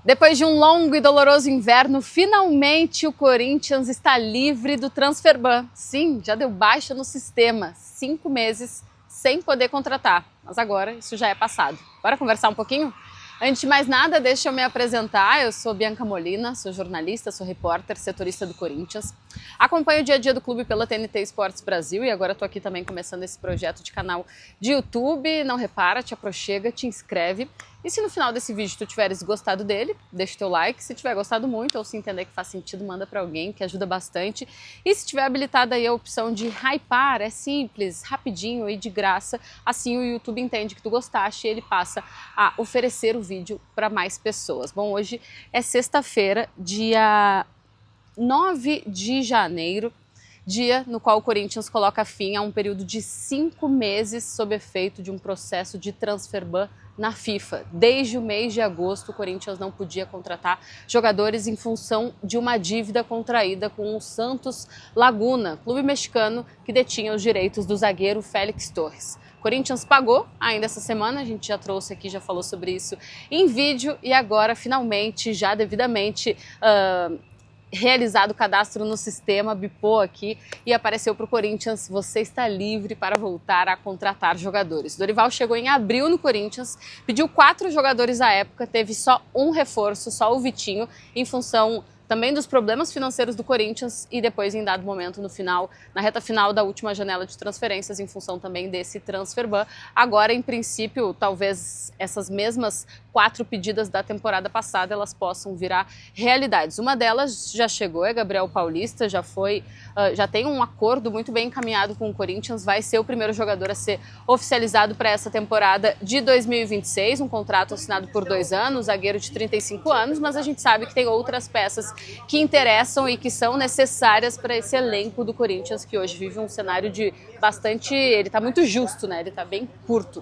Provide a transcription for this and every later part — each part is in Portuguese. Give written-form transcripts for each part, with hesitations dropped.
Depois de um longo e doloroso inverno, finalmente o Corinthians está livre do transfer ban. Sim, já deu baixa no sistema, 5 meses sem poder contratar. Mas agora isso já é passado. Bora conversar um pouquinho? Antes de mais nada, deixa eu me apresentar. Eu sou Bianca Molina, sou jornalista, sou repórter, setorista do Corinthians. Acompanho o dia a dia do clube pela TNT Esportes Brasil e agora estou aqui também começando esse projeto de canal de YouTube. Não repara, te aproxega, te inscreve. E se no final desse vídeo tu tiveres gostado dele, deixa o teu like. Se tiver gostado muito ou se entender que faz sentido, manda para alguém, que ajuda bastante. E se tiver habilitada aí a opção de hypar, é simples, rapidinho e de graça. Assim o YouTube entende que tu gostaste e ele passa a oferecer o vídeo para mais pessoas. Bom, hoje é sexta-feira, dia 9 de janeiro. Dia no qual o Corinthians coloca fim a um período de 5 meses sob efeito de um processo de transfer ban na FIFA. Desde o mês de agosto, o Corinthians não podia contratar jogadores em função de uma dívida contraída com o Santos Laguna, clube mexicano que detinha os direitos do zagueiro Félix Torres. O Corinthians pagou ainda essa semana, a gente já trouxe aqui, já falou sobre isso em vídeo e agora finalmente, já devidamente realizado o cadastro no sistema, bipou aqui e apareceu para o Corinthians: você está livre para voltar a contratar jogadores. Dorival chegou em abril no Corinthians, pediu 4 jogadores à época, teve só um reforço, só o Vitinho, em função também dos problemas financeiros do Corinthians e depois, em dado momento, no final, na reta final da última janela de transferências, em função também desse transfer ban. Agora, em princípio, talvez essas mesmas 4 pedidas da temporada passada, elas possam virar realidades. Uma delas já chegou, é Gabriel Paulista, já tem um acordo muito bem encaminhado com o Corinthians, vai ser o primeiro jogador a ser oficializado para essa temporada de 2026, um contrato assinado por 2 anos, zagueiro de 35 anos, mas a gente sabe que tem outras peças que interessam e que são necessárias para esse elenco do Corinthians, que hoje vive um cenário de bastante... ele está muito justo, né? Ele está bem curto.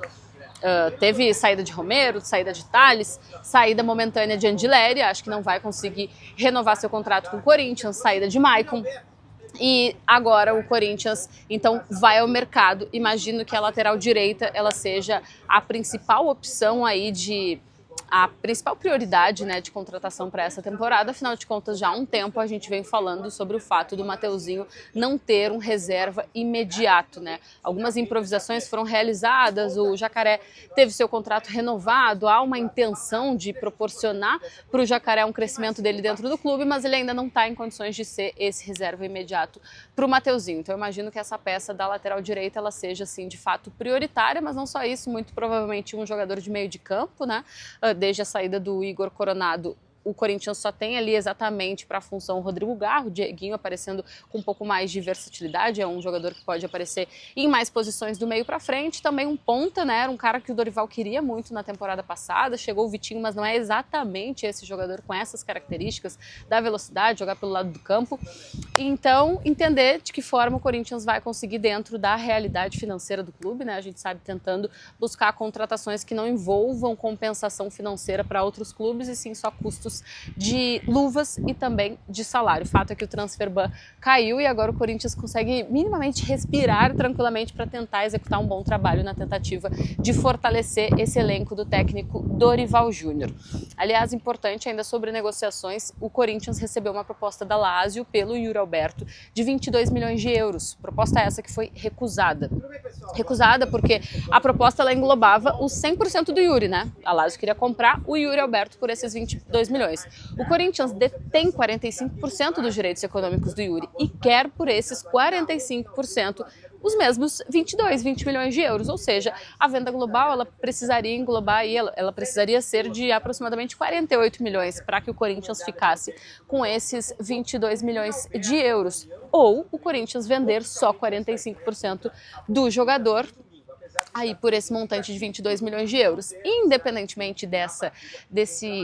Teve saída de Romero, saída de Tales, saída momentânea de Andileri, acho que não vai conseguir renovar seu contrato com o Corinthians, saída de Maicon. E agora o Corinthians, então, vai ao mercado. Imagino que a lateral direita ela seja a principal opção aí a principal prioridade, né, de contratação para essa temporada. Afinal de contas, já há um tempo a gente vem falando sobre o fato do Mateuzinho não ter um reserva imediato, né? Algumas improvisações foram realizadas, o Jacaré teve seu contrato renovado, há uma intenção de proporcionar para o Jacaré um crescimento dele dentro do clube, mas ele ainda não está em condições de ser esse reserva imediato para o Mateuzinho. Então eu imagino que essa peça da lateral direita ela seja, assim, de fato prioritária, mas não só isso, muito provavelmente um jogador de meio de campo, né? Desde a saída do Igor Coronado, o Corinthians só tem ali exatamente para a função o Rodrigo Garro, o Dieguinho aparecendo com um pouco mais de versatilidade, é um jogador que pode aparecer em mais posições do meio para frente, também um ponta, né, era um cara que o Dorival queria muito na temporada passada, chegou o Vitinho, mas não é exatamente esse jogador com essas características da velocidade, jogar pelo lado do campo. Então, entender de que forma o Corinthians vai conseguir dentro da realidade financeira do clube, né, a gente sabe tentando buscar contratações que não envolvam compensação financeira para outros clubes e sim só custos de luvas e também de salário. O fato é que o transfer ban caiu e agora o Corinthians consegue minimamente respirar tranquilamente para tentar executar um bom trabalho na tentativa de fortalecer esse elenco do técnico Dorival Júnior. Aliás, importante ainda sobre negociações, o Corinthians recebeu uma proposta da Lazio pelo Yuri Alberto de 22 milhões de euros. Proposta essa que foi recusada. Recusada porque a proposta ela englobava os 100% do Yuri, né? A Lazio queria comprar o Yuri Alberto por esses 22 milhões. O Corinthians detém 45% dos direitos econômicos do Yuri e quer por esses 45% os mesmos 20 milhões de euros, ou seja, a venda global ela precisaria englobar e ela precisaria ser de aproximadamente 48 milhões para que o Corinthians ficasse com esses 22 milhões de euros, ou o Corinthians vender só 45% do jogador aí por esse montante de 22 milhões de euros. Independentemente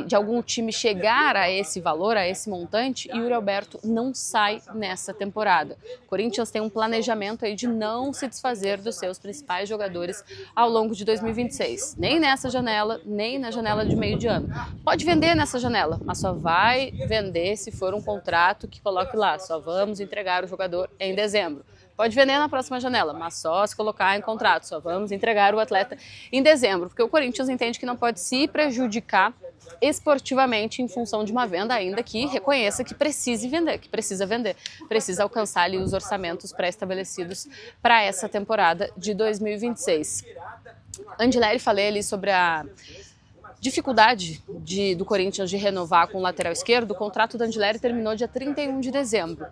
de algum time chegar a esse valor, a esse montante, Yuri Alberto não sai nessa temporada. O Corinthians tem um planejamento aí de não se desfazer dos seus principais jogadores ao longo de 2026. Nem nessa janela, nem na janela de meio de ano. Pode vender nessa janela, mas só vai vender se for um contrato que coloque lá, só vamos entregar o jogador em dezembro. Pode vender na próxima janela, mas só se colocar em contrato, só vamos entregar o atleta em dezembro, porque o Corinthians entende que não pode se prejudicar esportivamente em função de uma venda, ainda que reconheça que precisa vender, precisa alcançar ali os orçamentos pré-estabelecidos para essa temporada de 2026. Andileri, falei ali sobre a dificuldade do Corinthians de renovar com o lateral esquerdo. O contrato do Andileri terminou dia 31 de dezembro.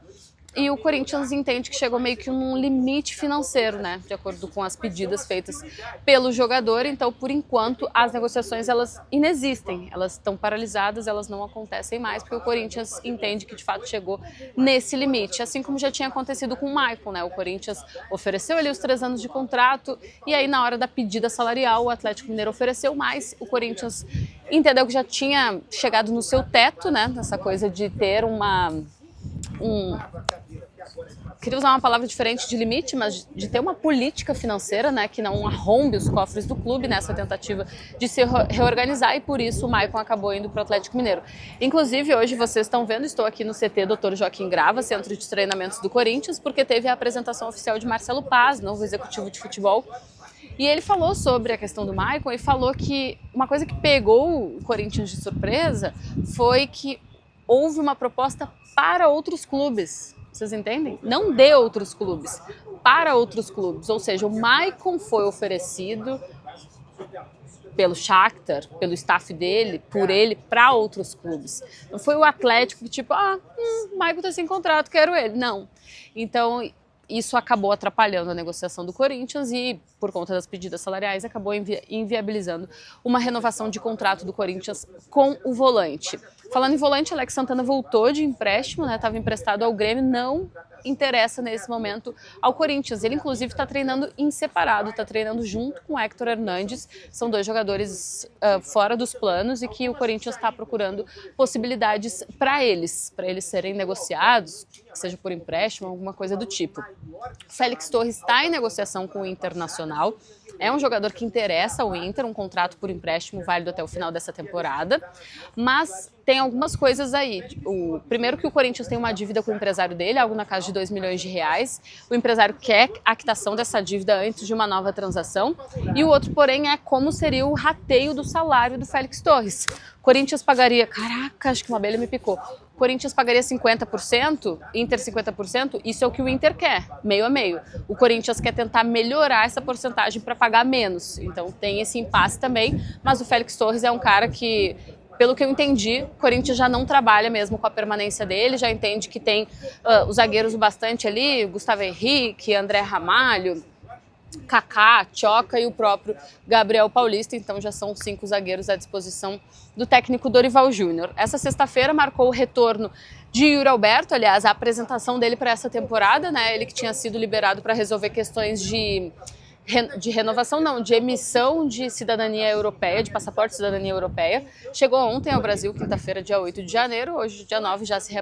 E o Corinthians entende que chegou meio que num limite financeiro, né? De acordo com as pedidas feitas pelo jogador. Então, por enquanto, as negociações, elas inexistem. Elas estão paralisadas, elas não acontecem mais, porque o Corinthians entende que, de fato, chegou nesse limite. Assim como já tinha acontecido com o Maicon, né? O Corinthians ofereceu ali os 3 anos de contrato e aí, na hora da pedida salarial, o Atlético Mineiro ofereceu mais. O Corinthians entendeu que já tinha chegado no seu teto, né? Nessa coisa de ter queria usar uma palavra diferente de limite, mas de ter uma política financeira, né, que não arrombe os cofres do clube nessa tentativa de se reorganizar, e por isso o Maicon acabou indo para o Atlético Mineiro. Inclusive, hoje vocês estão vendo, estou aqui no CT Dr. Joaquim Grava, Centro de Treinamentos do Corinthians, porque teve a apresentação oficial de Marcelo Paz, novo executivo de futebol. E ele falou sobre a questão do Maicon e falou que uma coisa que pegou o Corinthians de surpresa foi que houve uma proposta para outros clubes. Vocês entendem? Não de outros clubes, para outros clubes. Ou seja, o Maicon foi oferecido pelo Shakhtar, pelo staff dele, por ele, para outros clubes. Não foi o Atlético que tipo, o Maicon tá sem contrato, quero ele. Não. Então, isso acabou atrapalhando a negociação do Corinthians e, por conta das pedidas salariais, acabou inviabilizando uma renovação de contrato do Corinthians com o volante. Falando em volante, Alex Santana voltou de empréstimo, né? Estava emprestado ao Grêmio, não interessa nesse momento ao Corinthians. Ele, inclusive, está treinando em separado, está treinando junto com o Héctor Hernandes. São 2 jogadores fora dos planos e que o Corinthians está procurando possibilidades para eles serem negociados, seja por empréstimo, alguma coisa do tipo. Félix Torres está em negociação com o Internacional. É um jogador que interessa ao Inter, um contrato por empréstimo válido até o final dessa temporada, mas tem algumas coisas aí. Primeiro que o Corinthians tem uma dívida com o empresário dele, algo na casa de 2 milhões de reais. O empresário quer a quitação dessa dívida antes de uma nova transação. E o outro, porém, é como seria o rateio do salário do Félix Torres. O Corinthians pagaria... Caraca, acho que uma abelha me picou. O Corinthians pagaria 50%, Inter 50%, isso é o que o Inter quer, meio a meio. O Corinthians quer tentar melhorar essa porcentagem para pagar menos, então tem esse impasse também, mas o Félix Torres é um cara que, pelo que eu entendi, o Corinthians já não trabalha mesmo com a permanência dele, já entende que tem os zagueiros bastante ali, Gustavo Henrique, André Ramalho, Kaká, Tchoca e o próprio Gabriel Paulista, então já são 5 zagueiros à disposição do técnico Dorival Júnior. Essa sexta-feira marcou o retorno de Yuri Alberto, aliás, a apresentação dele para essa temporada, né? Ele que tinha sido liberado para resolver questões de renovação, não, de emissão de cidadania europeia, de passaporte de cidadania europeia. Chegou ontem ao Brasil, quinta-feira, dia 8 de janeiro, hoje, dia 9, já se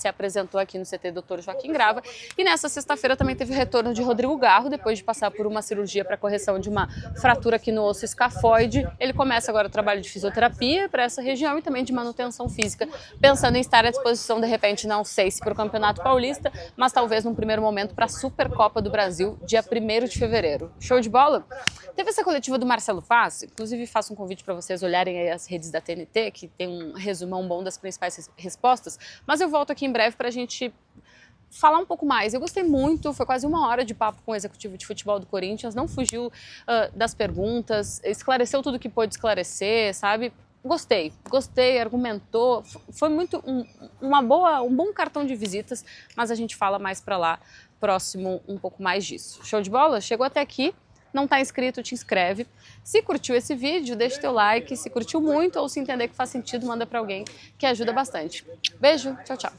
apresentou aqui no CT Dr. Joaquim Grava. E nessa sexta-feira também teve o retorno de Rodrigo Garro, depois de passar por uma cirurgia para correção de uma fratura aqui no osso escafoide. Ele começa agora o trabalho de fisioterapia para essa região e também de manutenção física, pensando em estar à disposição, de repente, não sei se para o Campeonato Paulista, mas talvez num primeiro momento para a Supercopa do Brasil, dia 1º de fevereiro. Show de bola? Teve essa coletiva do Marcelo Paz, inclusive faço um convite para vocês olharem aí as redes da TNT, que tem um resumão bom das principais respostas, mas eu volto aqui em breve para a gente falar um pouco mais. Eu gostei muito, foi quase 1 hora de papo com o executivo de futebol do Corinthians, não fugiu das perguntas, esclareceu tudo que pôde esclarecer, sabe? Gostei, argumentou, foi muito um bom cartão de visitas, mas a gente fala mais para lá, próximo um pouco mais disso. Show de bola? Chegou até aqui, não está inscrito, te inscreve. Se curtiu esse vídeo, deixa teu like, se curtiu muito ou se entender que faz sentido, manda para alguém que ajuda bastante. Beijo, tchau, tchau.